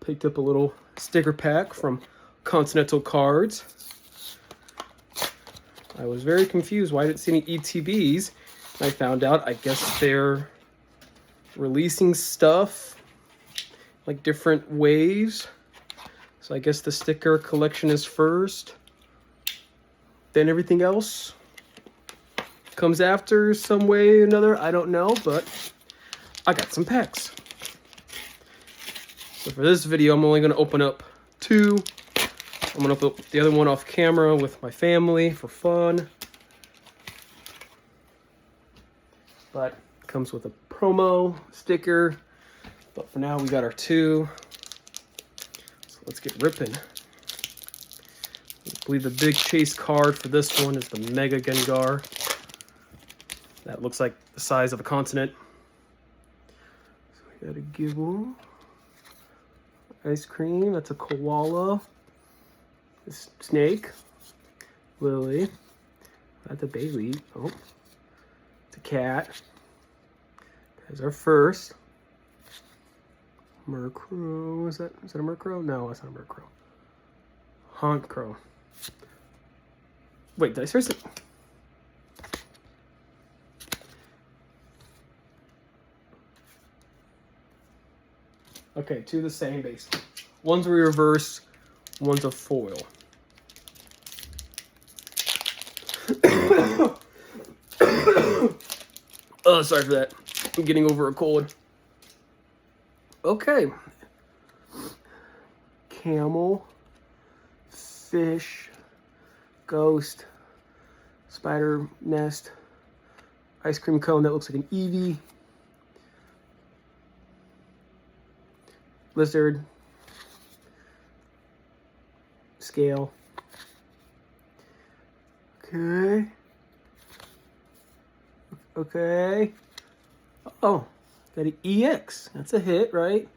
Picked up a little sticker pack from Continental Cards. I was very confused why I didn't see any ETBs. I found out, I guess they're releasing stuff like different waves. So I guess the sticker collection is first, then everything else comes after some way or another. I don't know, but I got some packs. So for this video, I'm only going to open up 2. I'm going to open the other one off camera with my family for fun. But it comes with a promo sticker. But for now, we got our 2. So let's get ripping. I believe the big chase card for this one is the Mega Gengar. That looks like the size of a continent. So we got a Gibble. Ice cream, that's a koala. A snake. Lily. That's a Bailey. Oh. It's a cat. There's our first. Murkrow. Is that a Murkrow? No, that's not a Murkrow. Honchkrow. Wait, did I seriously? Okay, 2 the same base. One's a reverse, one's a foil. Oh, sorry for that. I'm getting over a cold. Okay. Camel, fish, ghost, spider nest, ice cream cone that looks like an Eevee, lizard, scale. Okay. Okay. Oh, got an EX. That's a hit, right?